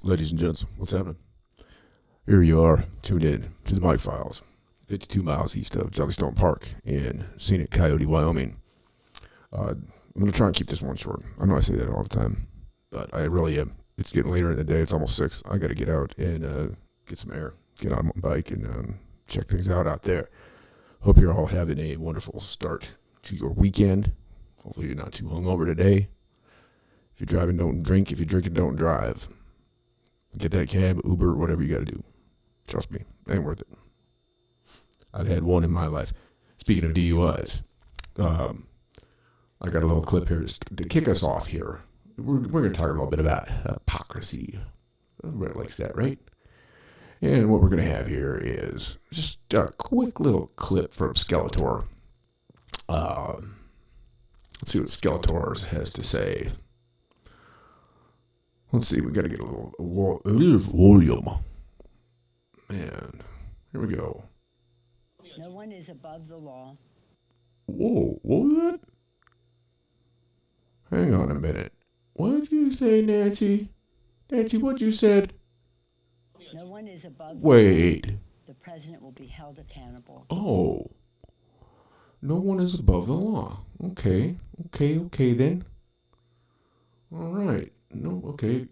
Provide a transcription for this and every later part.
Ladies and gents, what's happening? Here you are, tuned in to the Mike Files, 52 miles east of Jellystone Park in scenic Coyote, Wyoming. I'm going to try and keep this one short. I know I say that all the time, but I really am. It's getting later in the day. It's almost 6. I got to get out and get some air, get on my bike, and check things out there. Hope you're all having a wonderful start to your weekend. Hopefully you're not too hungover today. If you're driving, don't drink. If you're drinking, don't drive. Get that cab, Uber, whatever you got to do. Trust me, ain't worth it. I've had one in my life. Speaking of DUIs, I got a little clip here to kick us off here. We're going to talk a little bit about hypocrisy. Everybody likes that, right? And what we're going to have here is just a quick little clip from Skeletor. Let's see what Skeletor has to say. Let's see, we got to get a little volume. Man, here we go. No one is above the law. Whoa, what was that? Hang on a minute. What did you say, Nancy? Nancy, what you said? No one is above Wait. the law. The president will be held accountable. Oh. No one is above the law. Okay then. All right. No, okay.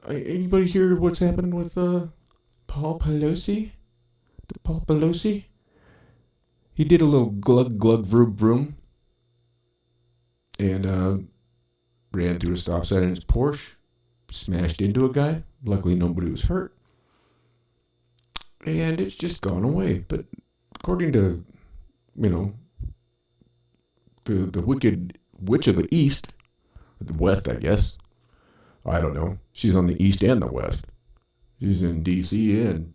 Anybody hear what's happening with Paul Pelosi? Paul Pelosi? He did a little glug glug vroom vroom and ran through a stop sign in his Porsche, smashed into a guy. Luckily nobody was hurt. And it's just gone away. But according to, the wicked witch of the East, the West, I guess. I don't know. She's on the East and the West. She's in D.C. and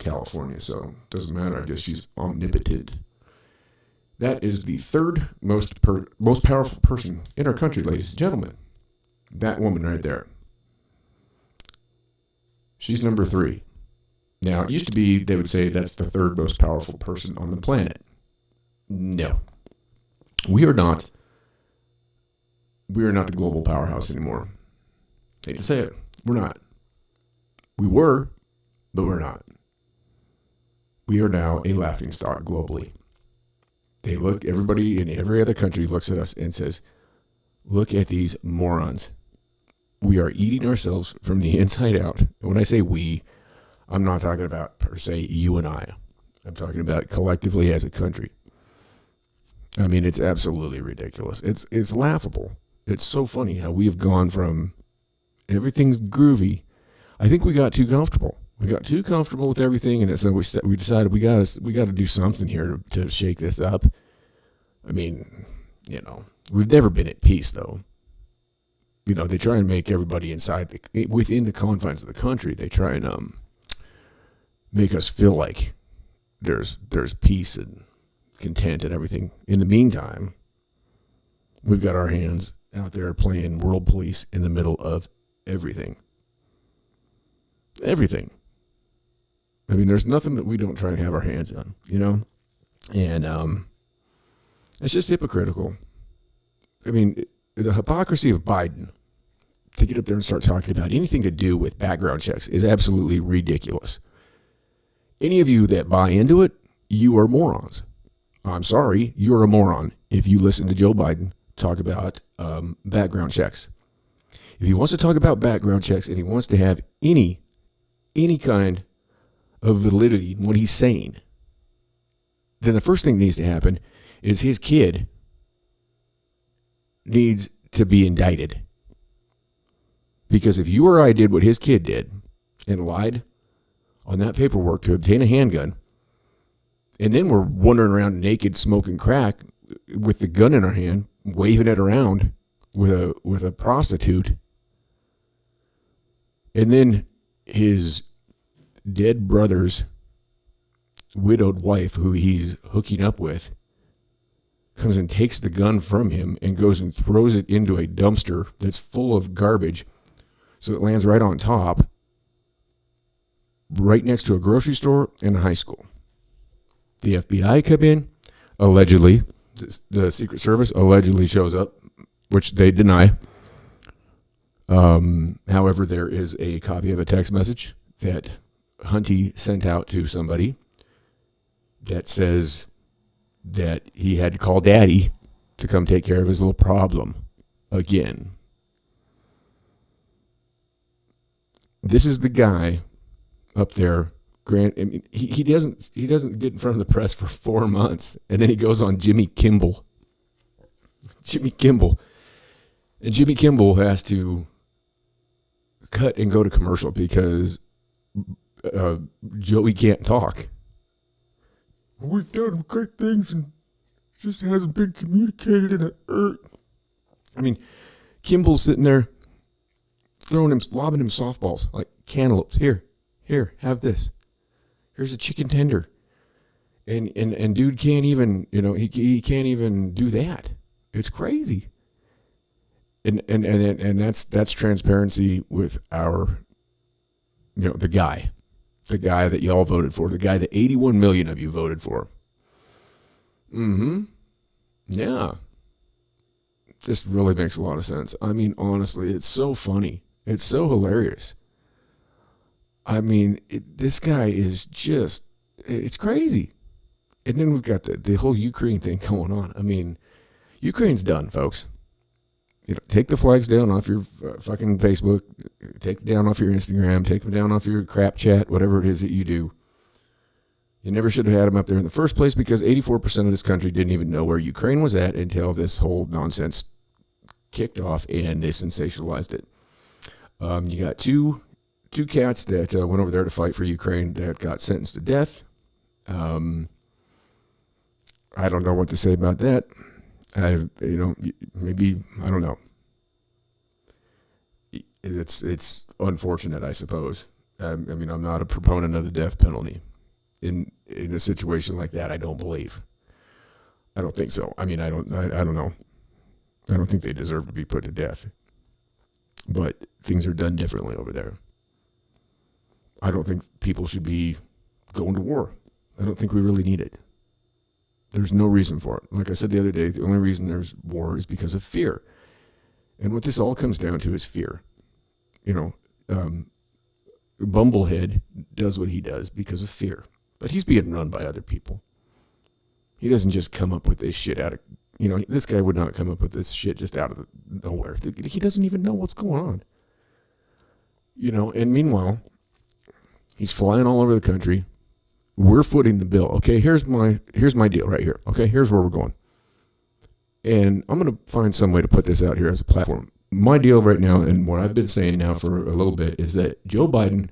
California, so it doesn't matter. I guess she's omnipotent. That is the third most powerful person in our country, ladies and gentlemen. That woman right there. She's number 3. Now, it used to be they would say that's the third most powerful person on the planet. No. We are not the global powerhouse anymore. Hate to say it. We're not. We were, but we're not. We are now a laughingstock globally. Everybody in every other country looks at us and says, look at these morons. We are eating ourselves from the inside out. And when I say we, I'm not talking about per se you and I. I'm talking about collectively as a country. I mean, it's absolutely ridiculous. It's laughable. It's so funny how we have gone from everything's groovy. I think we got too comfortable. We got too comfortable with everything, and so we decided we got to do something here to shake this up. I mean, we've never been at peace though. They try and make everybody within the confines of the country. They try and make us feel like there's peace and content and everything. In the meantime, we've got our hands out there playing world police in the middle of everything. Everything. I mean, there's nothing that we don't try and have our hands on, And it's just hypocritical. I mean, the hypocrisy of Biden to get up there and start talking about anything to do with background checks is absolutely ridiculous. Any of you that buy into it, you are morons. I'm sorry, you're a moron if you listen to Joe Biden talk about background checks. If he wants to talk about background checks and he wants to have any kind of validity in what he's saying, then the first thing that needs to happen is his kid needs to be indicted. Because if you or I did what his kid did and lied on that paperwork to obtain a handgun, and then we're wandering around naked smoking crack with the gun in our hand, waving it around with a prostitute, and then his dead brother's widowed wife, who he's hooking up with, comes and takes the gun from him and goes and throws it into a dumpster that's full of garbage, so it lands right on top, right next to a grocery store and a high school. The FBI come in, allegedly. The Secret Service allegedly shows up, which they deny. However, there is a copy of a text message that Hunty sent out to somebody that says that he had to call Daddy to come take care of his little problem again. This is the guy up there. Grant, I mean, he doesn't get in front of the press for 4 months, and then he goes on Jimmy Kimmel. And Jimmy Kimmel has to cut and go to commercial because Joey can't talk. We've done great things and it just hasn't been communicated in a I mean, Kimball's sitting there lobbing him softballs like cantaloupes. Here, have this. Here's a chicken tender. And dude can't even, he can't even do that. It's crazy. And that's transparency with our, the guy that y'all voted for, the guy that 81 million of you voted for. Yeah. Just really makes a lot of sense. I mean, honestly, it's so funny. It's so hilarious. I mean, this guy is just, it's crazy. And then we've got the whole Ukraine thing going on. I mean, Ukraine's done, folks. Take the flags down off your fucking Facebook. Take them down off your Instagram. Take them down off your crap chat, whatever it is that you do. You never should have had them up there in the first place because 84% of this country didn't even know where Ukraine was at until this whole nonsense kicked off and they sensationalized it. You got two cats that went over there to fight for Ukraine that got sentenced to death. I don't know what to say about that. Maybe, I don't know. It's unfortunate, I suppose. I mean, I'm not a proponent of the death penalty. In a situation like that, I don't believe. I don't think so. I mean, I don't know. I don't think they deserve to be put to death. But things are done differently over there. I don't think people should be going to war. I don't think we really need it. There's no reason for it. Like I said the other day, the only reason there's war is because of fear. And what this all comes down to is fear. Bumblehead does what he does because of fear. But he's being run by other people. He doesn't just come up with this shit out of, this guy would not come up with this shit just out of nowhere. He doesn't even know what's going on. And meanwhile, he's flying all over the country. We're footing the bill. Okay, here's my deal right here. Okay, here's where we're going. And I'm going to find some way to put this out here as a platform. My deal right now, and what I've been saying now for a little bit, is that Joe Biden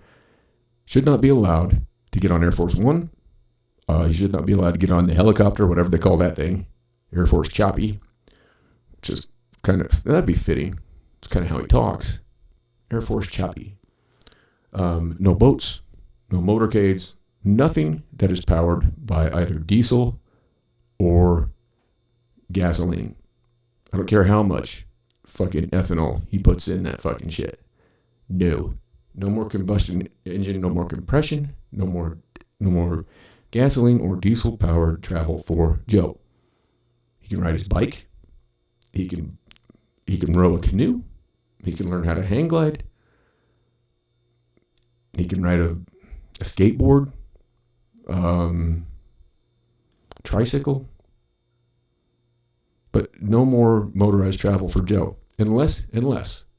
should not be allowed to get on Air Force One. He should not be allowed to get on the helicopter, whatever they call that thing, Air Force Choppy, which is that'd be fitting. It's kind of how he talks. Air Force Choppy. No boats, no motorcades. Nothing that is powered by either diesel or gasoline. I don't care how much fucking ethanol he puts in that fucking shit. No more combustion engine, no more compression, no more gasoline or diesel powered travel for Joe. He can ride his bike. He can row a canoe. He can learn how to hang glide. He can ride a skateboard. Tricycle, but no more motorized travel for Joe, unless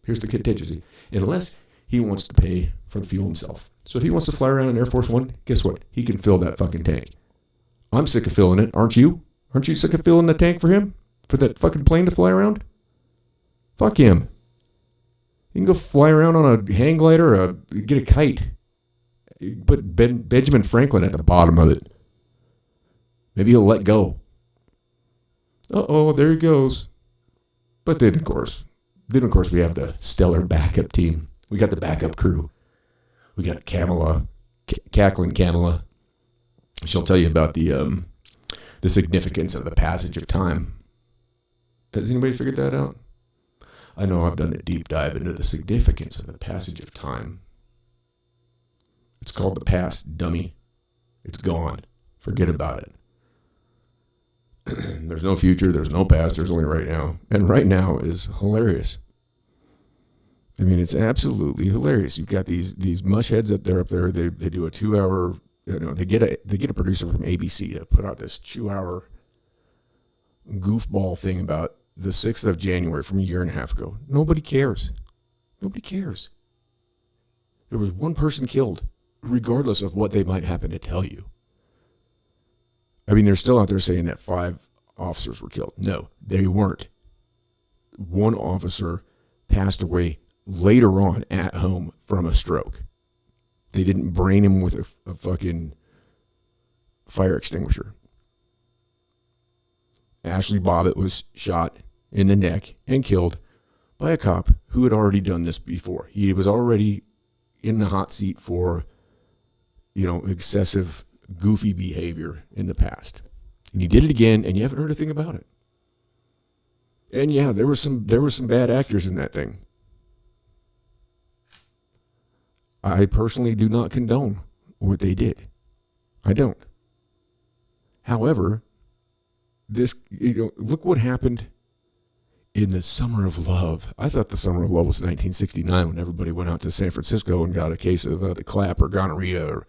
here's the contingency, unless he wants to pay for the fuel himself. So if he wants to fly around in Air Force One, guess what? He can fill that fucking tank. I'm sick of filling it, aren't you? Aren't you sick of filling the tank for him? For that fucking plane to fly around? Fuck him. You can go fly around on a hang glider or get a kite. Put Benjamin Franklin at the bottom of it. Maybe he'll let go. There he goes. But then, of course, we have the stellar backup team. We got the backup crew. We got Kamala, cackling Kamala. She'll tell you about the significance of the passage of time. Has anybody figured that out? I know I've done a deep dive into the significance of the passage of time. It's called the past, dummy. It's gone. Forget about it. There's no future. There's no past. There's only right now. And right now is hilarious. I mean, it's absolutely hilarious. You've got these mush heads up there. They do a 2 hour. They get a producer from ABC to put out this 2 hour goofball thing about the 6th of January from a year and a half ago. Nobody cares. Nobody cares. There was one person killed, regardless of what they might happen to tell you. I mean, they're still out there saying that 5 officers were killed. No, they weren't. One officer passed away later on at home from a stroke. They didn't brain him with a fucking fire extinguisher. Ashley Bobbitt was shot in the neck and killed by a cop who had already done this before. He was already in the hot seat for, excessive, goofy behavior in the past. And he did it again, and you haven't heard a thing about it. And yeah, there were some bad actors in that thing. I personally do not condone what they did. I don't. However, look what happened in the Summer of Love. I thought the Summer of Love was 1969 when everybody went out to San Francisco and got a case of the clap or gonorrhea or,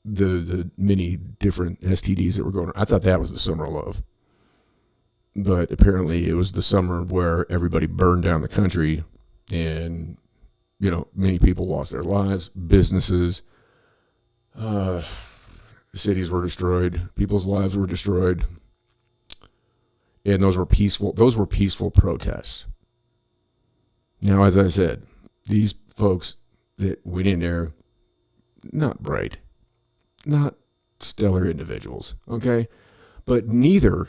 the many different STDs that were going on. I thought that was the Summer of Love. But apparently it was the summer where everybody burned down the country and, many people lost their lives, businesses, cities were destroyed, people's lives were destroyed. And those were peaceful protests. Now, as I said, these folks that went in there, not bright, not stellar individuals, okay? But neither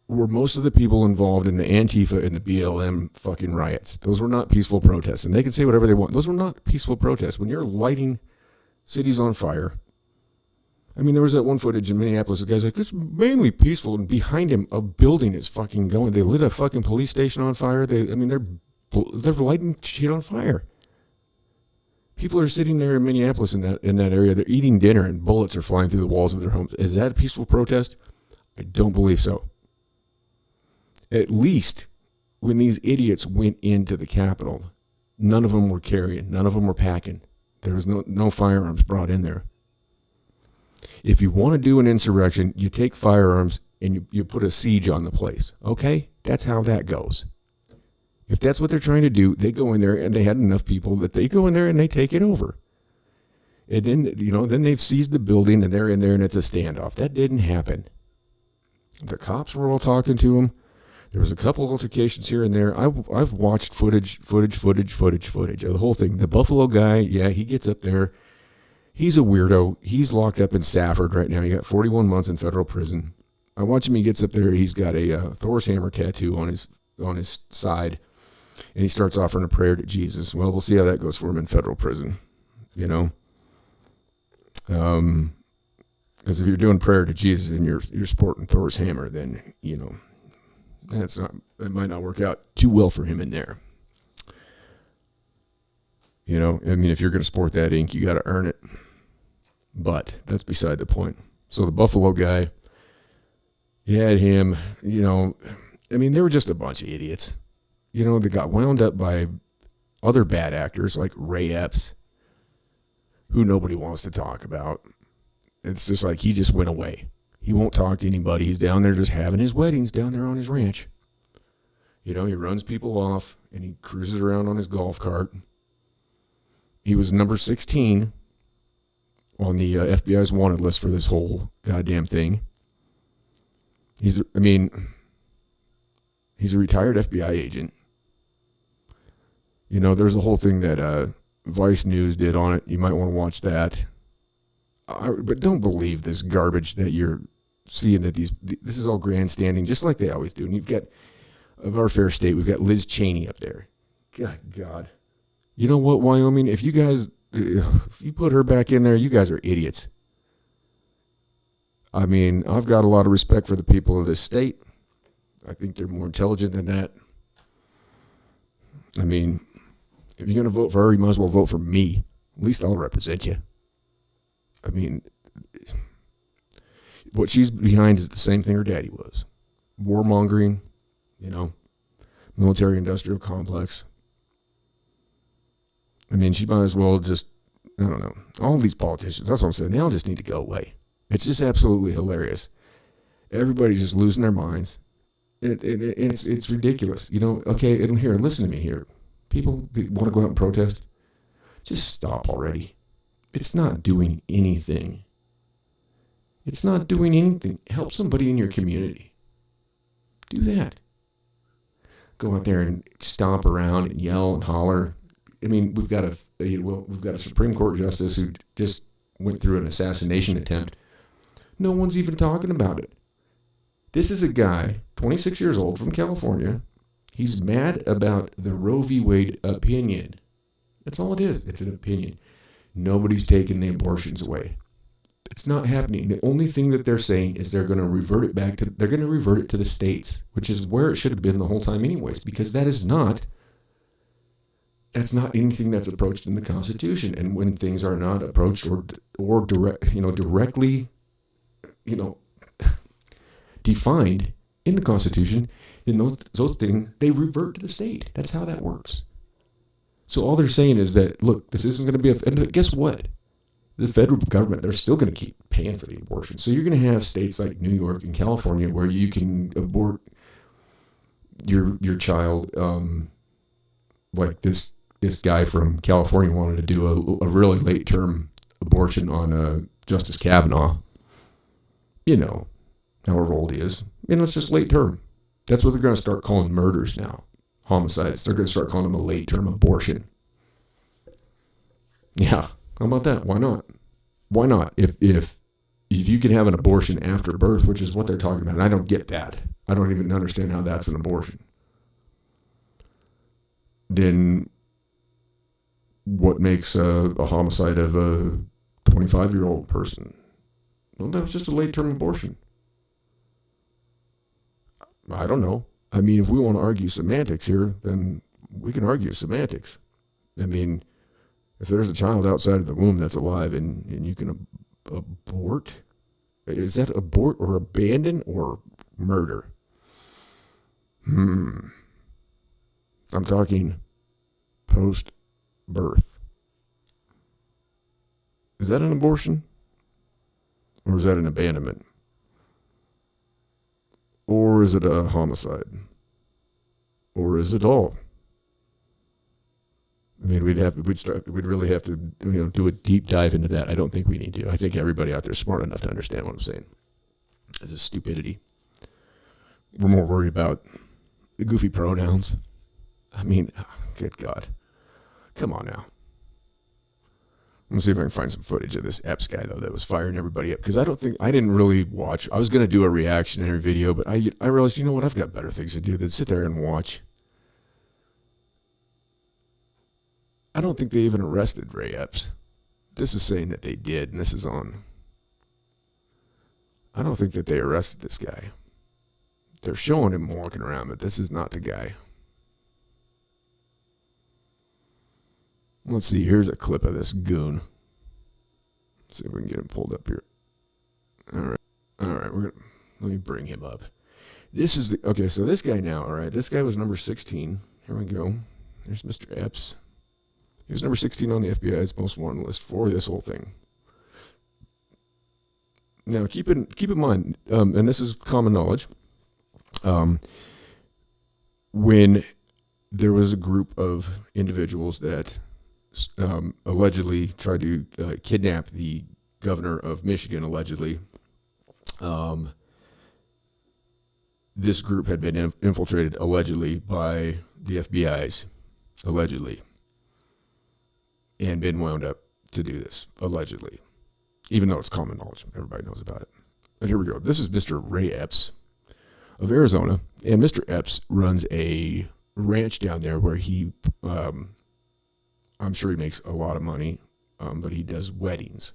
were most of the people involved in the Antifa and the BLM fucking riots. Those were not peaceful protests. And they can say whatever they want. Those were not peaceful protests. When you're lighting cities on fire, I mean, there was that one footage in Minneapolis. The guy's like, it's mainly peaceful. And behind him, a building is fucking going. They lit a fucking police station on fire. They're lighting shit on fire. People are sitting there in Minneapolis in that area. They're eating dinner and bullets are flying through the walls of their homes. Is that a peaceful protest? I don't believe so. At least when these idiots went into the Capitol, none of them were carrying. None of them were packing. There was no firearms brought in there. If you want to do an insurrection, you take firearms and you put a siege on the place. Okay? That's how that goes. If that's what they're trying to do, they go in there and they had enough people that they go in there and they take it over. And then, then they've seized the building and they're in there and it's a standoff. That didn't happen. The cops were all talking to them. There was a couple altercations here and there. I've watched footage of the whole thing. The Buffalo guy, yeah, he gets up there. He's a weirdo. He's locked up in Safford right now. He got 41 months in federal prison. I watch him. He gets up there. He's got a Thor's hammer tattoo on his side, and he starts offering a prayer to Jesus. Well, we'll see how that goes for him in federal prison. Because if you're doing prayer to Jesus and you're sporting Thor's hammer, then it might not work out too well for him in there. If you're going to sport that ink, you got to earn it. But that's beside the point. So the Buffalo guy, you had him, they were just a bunch of idiots. They got wound up by other bad actors like Ray Epps, who nobody wants to talk about. It's just like he just went away. He won't talk to anybody. He's down there just having his weddings down there on his ranch. He runs people off and he cruises around on his golf cart. He was number 16 on the FBI's wanted list for this whole goddamn thing. He's a retired FBI agent. There's a whole thing that Vice News did on it. You might want to watch that. But don't believe this garbage that you're seeing that this is all grandstanding, just like they always do. And you've got, of our fair state, we've got Liz Cheney up there. God. You know what, Wyoming? If you put her back in there, you guys are idiots. I mean, I've got a lot of respect for the people of this state. I think they're more intelligent than that. I mean, if you're going to vote for her, you might as well vote for me. At least I'll represent you. I mean, what she's behind is the same thing her daddy was. Warmongering, military-industrial complex. I mean, she might as well just, I don't know. All these politicians, that's what I'm saying. They all just need to go away. It's just absolutely hilarious. Everybody's just losing their minds. It's ridiculous. You know, okay, and here, listen to me here. People that want to go out and protest, just stop already. It's not doing anything. It's not doing anything. Help somebody in your community. Do that. Go out there and stomp around and yell and holler. I mean, we've got a Supreme Court justice who just went through an assassination attempt. No one's even talking about it. This is a guy, 26 years old, from California. He's mad about the Roe v. Wade opinion. That's all it is. It's an opinion. Nobody's taking the abortions away. It's not happening. The only thing that they're saying is they're going to revert it to the states, which is where it should have been the whole time anyways, because that's not anything that's approached in the Constitution. And when things are not approached or directly, defined in the Constitution, then those things, they revert to the state. That's how that works. So all they're saying is that, look, this isn't going to be and guess what? The federal government, they're still going to keep paying for the abortion. So you're going to have states like New York and California where you can abort your child, like this guy from California wanted to do a really late term abortion on Justice Kavanaugh. You know however old he is. It's just late term. That's what they're going to start calling murders now. Homicides. They're going to start calling them a late term abortion. Yeah. How about that? Why not? Why not? If you can have an abortion after birth, which is what they're talking about, and I don't get that. I don't even understand how that's an abortion. Then what makes a homicide of a 25-year-old person? Well, that was just a late-term abortion. I don't know. I mean, if we want to argue semantics here, then we can argue semantics. I mean, if there's a child outside of the womb that's alive and you can abort, is that abort or abandon or murder? I'm talking post-birth. Is that an abortion? Or is that an abandonment? Or is it a homicide? Or is it all? I mean, we'd really have to do a deep dive into that. I don't think we need to. I think everybody out there is smart enough to understand what I'm saying. This is stupidity. We're more worried about the goofy pronouns. I mean, good God. Come on now. Let me see if I can find some footage of this Epps guy, though, that was firing everybody up. Because I didn't really watch. I was going to do a reactionary video, but I realized, you know what, I've got better things to do than sit there and watch. I don't think they even arrested Ray Epps. This is saying that they did, and this is on. I don't think that they arrested this guy. They're showing him walking around, but this is not the guy. Let's see, here's a clip of this goon. Let's see if we can get him pulled up here. All right, let me bring him up. So this guy now, all right, this guy was number 16. Here we go. There's Mr. Epps. He was number 16 on the FBI's most wanted list for this whole thing. Now, keep in mind, and this is common knowledge, when there was a group of individuals that allegedly tried to kidnap the governor of Michigan, allegedly, this group had been infiltrated, allegedly, by the FBI's, allegedly, and been wound up to do this, allegedly, even though it's common knowledge. Everybody knows about it. But here we go. This is Mr. Ray Epps of Arizona, and Mr. Epps runs a ranch down there where he, I'm sure he makes a lot of money, but he does weddings.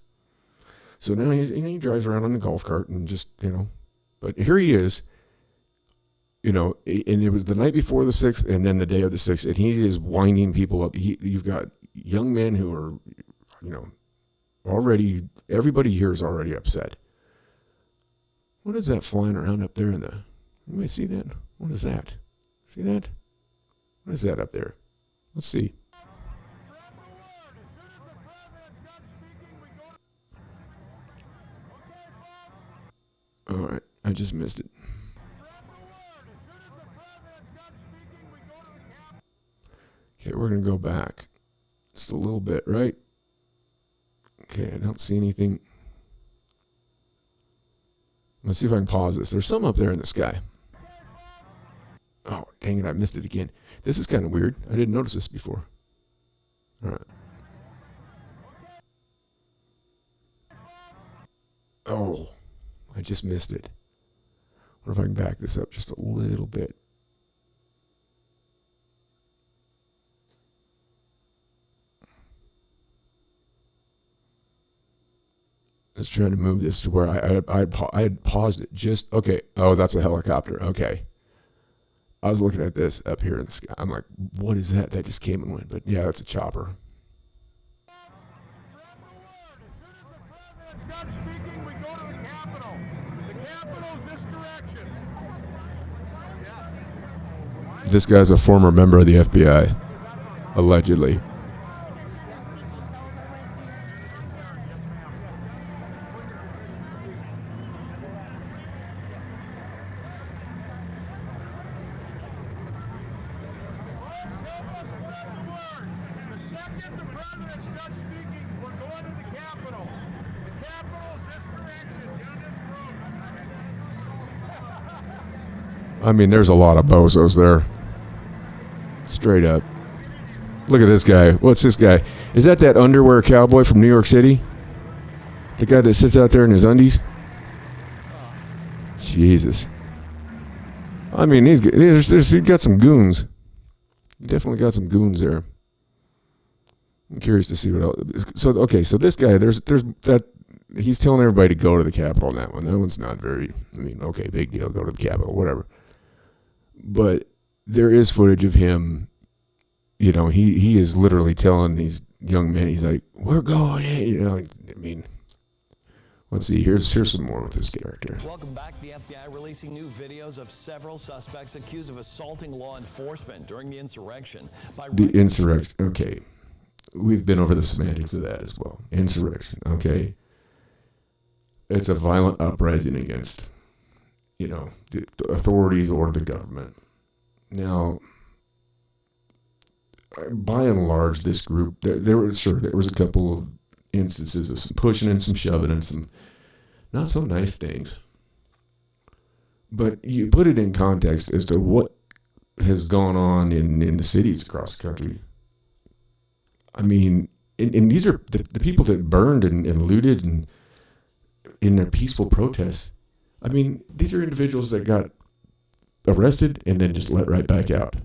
So now he drives around on a golf cart and just, but here he is, and it was the night before the 6th and then the day of the 6th, and he is winding people up. You've got young men who are, already, everybody here is already upset. What is that flying around up there in the, anybody see that? What is that? See that? What is that up there? Let's see. All right, I just missed it. Okay, we're going to go back just a little bit, right? Okay, I don't see anything. Let's see if I can pause this. There's some up there in the sky. Oh, dang it, I missed it again. This is kind of weird. I didn't notice this before. All right. Oh, I just missed it. I wonder if I can back this up just a little bit. Let's try to move this to where I had paused it just, okay. Oh, that's a helicopter. Okay. I was looking at this up here in the sky. I'm like, what is that? That just came and went. But yeah, that's a chopper. Speaking, we go to the Capitol. The Capitol's this direction. This guy's a former member of the FBI, allegedly. The second the president starts speaking, we're going to the Capitol. The Capitol's this direction, down this road. I mean, there's a lot of bozos there. Straight up. Look at this guy. What's this guy? Is that underwear cowboy from New York City? The guy that sits out there in his undies? Jesus. I mean, he's got some goons. He definitely got some goons there. I'm curious to see what else. So, okay, so this guy, there's that. He's telling everybody to go to the Capitol on that one. That one's not very, I mean, okay, big deal, go to the Capitol, whatever. But there is footage of him, you know, he is literally telling these young men, he's like, we're going in, you know, I mean, let's see, here's some more with this character. Welcome back. The FBI releasing new videos of several suspects accused of assaulting law enforcement during the insurrection. The insurrection, okay. We've been over the semantics of that as well. Insurrection, okay. It's a violent uprising against, you know, the authorities or the government. Now, by and large, this group, there was a couple of instances of some pushing and some shoving and some not so nice things. But you put it in context as to what has gone on in the cities across the country. I mean, and these are the people that burned and looted and in their peaceful protests. I mean, these are individuals that got arrested and then just let right back out.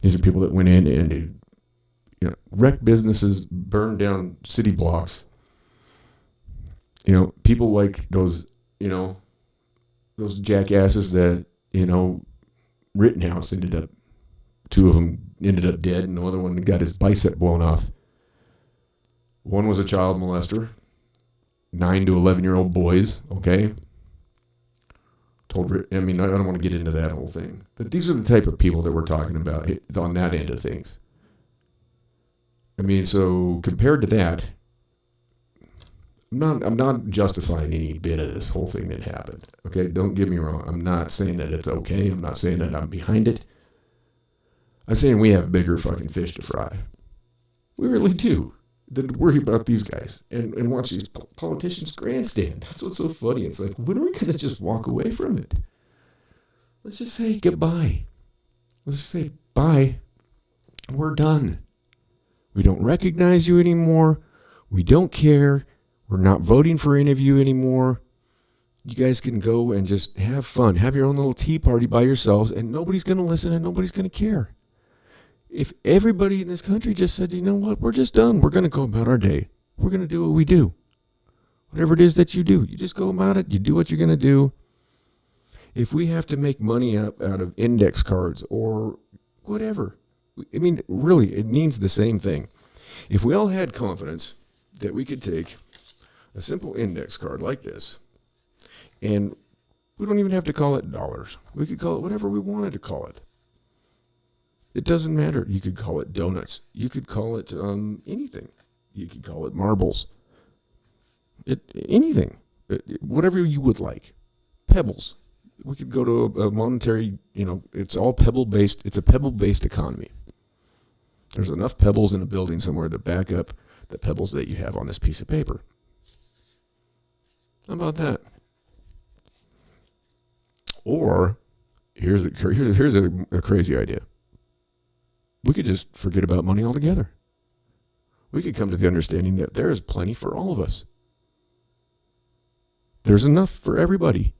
These are people that went in and, you know, wrecked businesses, burned down city blocks. You know, people like those, you know, those jackasses that, you know, Rittenhouse two of them ended up dead, and the other one got his bicep blown off. One was a child molester, 9 to 11-year-old boys, okay? I mean, I don't want to get into that whole thing. But these are the type of people that we're talking about on that end of things. I mean, so compared to that, I'm not justifying any bit of this whole thing that happened. Okay, don't get me wrong. I'm not saying that it's okay. I'm not saying that I'm behind it. I'm saying we have bigger fucking fish to fry. We really do. Than to worry about these guys and watch these politicians grandstand. That's what's so funny. It's like, when are we going to just walk away from it? Let's just say goodbye. Let's just say bye. We're done. We don't recognize you anymore. We don't care. We're not voting for any of you anymore. You guys can go and just have fun. Have your own little tea party by yourselves, and nobody's going to listen and nobody's going to care. If everybody in this country just said, you know what, we're just done. We're going to go about our day. We're going to do what we do. Whatever it is that you do, you just go about it. You do what you're going to do. If we have to make money out of index cards or whatever, I mean, really, it means the same thing. If we all had confidence that we could take a simple index card like this, and we don't even have to call it dollars. We could call it whatever we wanted to call it. It doesn't matter. You could call it donuts. You could call it anything. You could call it marbles. Anything. Whatever you would like. pebbles. We could go to a monetary, it's all pebble-based. It's a pebble-based economy. There's enough pebbles in a building somewhere to back up the pebbles that you have on this piece of paper. How about that? Or here's a crazy idea. We could just forget about money altogether. We could come to the understanding that there is plenty for all of us. There's enough for everybody.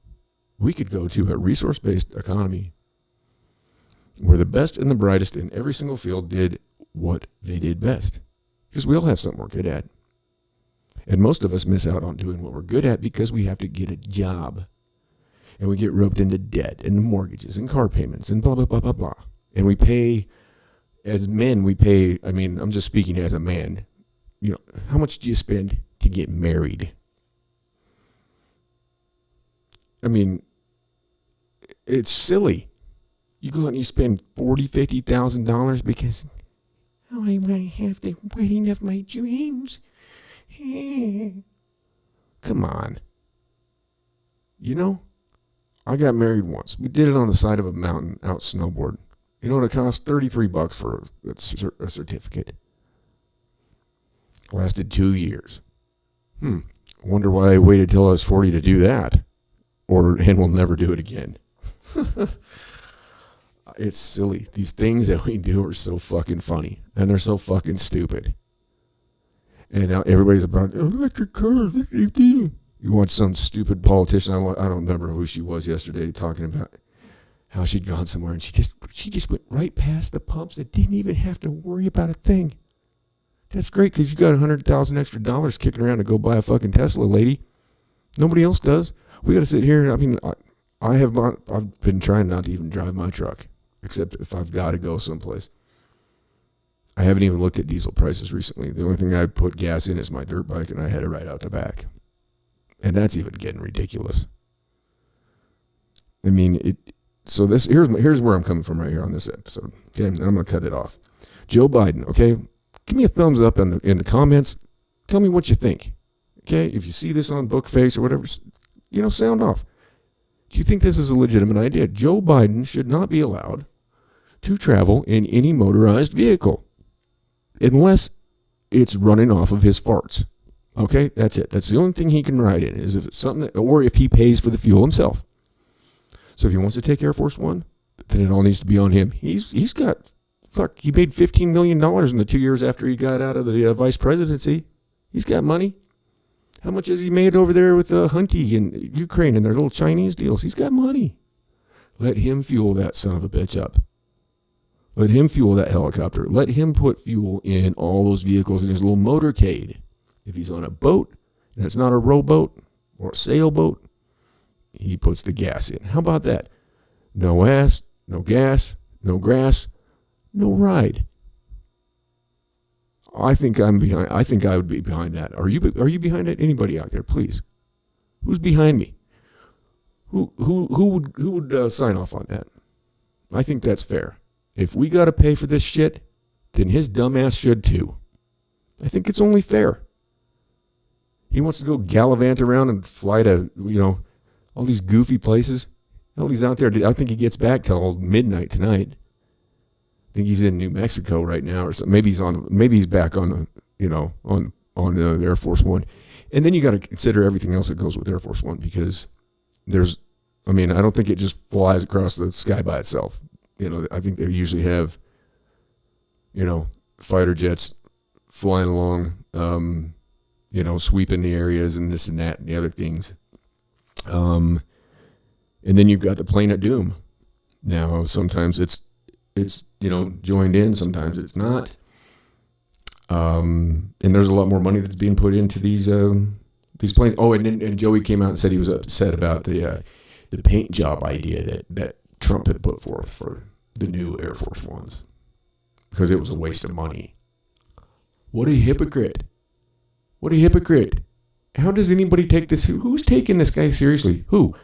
We could go to a resource-based economy where the best and the brightest in every single field did what they did best. Because we all have something we're good at. And most of us miss out on doing what we're good at because we have to get a job. And we get roped into debt and mortgages and car payments and blah, blah, blah, blah, blah. And we pay, as men, I'm just speaking as a man. How much do you spend to get married? It's silly. You go out and you spend $40,000, $50,000 because, I might have the wedding of my dreams. Come on. I got married once. We did it on the side of a mountain out snowboarding. You know what it cost? $33 for a certificate. Lasted 2 years. Wonder why I waited till I was 40 to do that. And we'll never do it again. It's silly. These things that we do are so fucking funny. And they're so fucking stupid. And now everybody's about electric cars. You watch some stupid politician. I don't remember who she was yesterday talking about how she'd gone somewhere and she just went right past the pumps and didn't even have to worry about a thing. That's great because you got $100,000 extra kicking around to go buy a fucking Tesla, lady. Nobody else does. We got to sit here. I've been trying not to even drive my truck, except if I've got to go someplace. I haven't even looked at diesel prices recently. The only thing I put gas in is my dirt bike, and I had it right out the back. And that's even getting ridiculous. So here's where I'm coming from right here on this episode. Okay, and I'm going to cut it off. Joe Biden, okay? Give me a thumbs up in the comments. Tell me what you think. Okay, if you see this on Bookface or whatever, sound off. Do you think this is a legitimate idea? Joe Biden should not be allowed to travel in any motorized vehicle unless it's running off of his farts. Okay, that's it. That's the only thing he can ride in, is if it's something or if he pays for the fuel himself. So if he wants to take Air Force One, then it all needs to be on him. He made $15 million in the 2 years after he got out of the vice presidency. He's got money. How much has he made over there with Hunty and Ukraine and their little Chinese deals? He's got money. Let him fuel that son of a bitch up. Let him fuel that helicopter. Let him put fuel in all those vehicles in his little motorcade. If he's on a boat and it's not a rowboat or a sailboat, he puts the gas in. How about that? No ass, no gas, no grass, no ride. I think I would be behind that. Are you behind it? Anybody out there, please? Who's behind me? Who would sign off on that? I think that's fair. If we got to pay for this shit, then his dumbass should too. I think it's only fair. He wants to go gallivant around and fly to, all these goofy places. Hell, he's out there. I think he gets back till midnight tonight. I think he's in New Mexico right now, or something. Maybe he's back on the Air Force One. And then you got to consider everything else that goes with Air Force One, because I don't think it just flies across the sky by itself. I think they usually have, fighter jets flying along, sweeping the areas and this and that and the other things. And then you've got the plane of doom. Now, sometimes it's joined in, sometimes it's not. And there's a lot more money that's being put into these planes. Oh, and Joey came out and said he was upset about the paint job idea that Trump had put forth for the new Air Force Ones, because it was a waste of money. What a hypocrite. What a hypocrite. How does anybody take this? Who's taking this guy seriously? Who?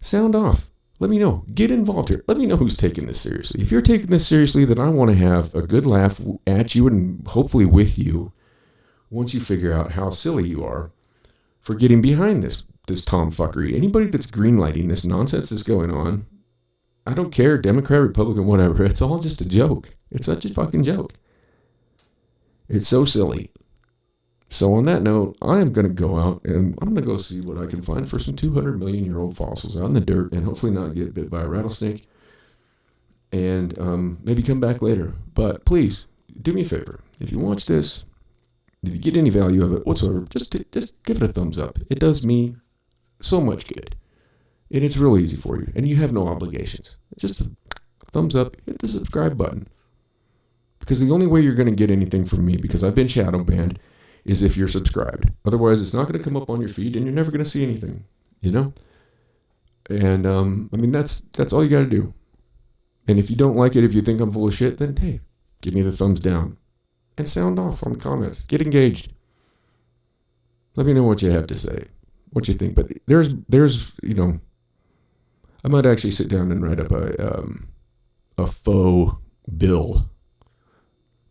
Sound off. Let me know. Get involved here. Let me know who's taking this seriously. If you're taking this seriously, then I want to have a good laugh at you and hopefully with you once you figure out how silly you are for getting behind this tomfuckery. Anybody that's greenlighting this nonsense that's going on, I don't care, Democrat, Republican, whatever. It's all just a joke. It's such a fucking joke. It's so silly. So on that note, I am going to go out and I'm going to go see what I can find for some 200 million year old fossils out in the dirt and hopefully not get bit by a rattlesnake. And maybe come back later. But please, do me a favor. If you watch this, if you get any value of it whatsoever, just give it a thumbs up. It does me so much good. And it's real easy for you. And you have no obligations. Just a thumbs up, hit the subscribe button. Because the only way you're going to get anything from me, because I've been shadow banned, is if you're subscribed. Otherwise, it's not going to come up on your feed and you're never going to see anything, you know? And, I mean, that's all you got to do. And if you don't like it, if you think I'm full of shit, then, hey, give me the thumbs down. And sound off on the comments. Get engaged. Let me know what you have to say, what you think. But there's you know, I might actually sit down and write up a faux bill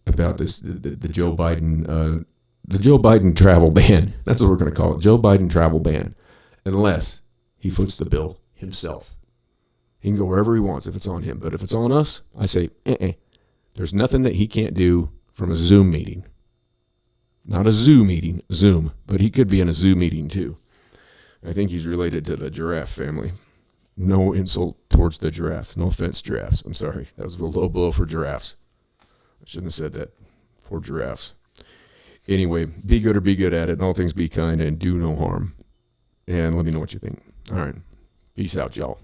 about this, the Joe Biden, the Joe Biden travel ban. That's what we're going to call it, Joe Biden travel ban. Unless he foots the bill himself. He can go wherever he wants if it's on him. But if it's on us, I say, there's nothing that he can't do from a Zoom meeting. Not a zoo meeting, Zoom. But he could be in a zoo meeting too. I think he's related to the giraffe family. No insult towards the giraffes. No offense, giraffes. I'm sorry. That was a low blow for giraffes. I shouldn't have said that. Poor giraffes. Anyway, be good or be good at it. And all things be kind and do no harm. And let me know what you think. All right. Peace out, y'all.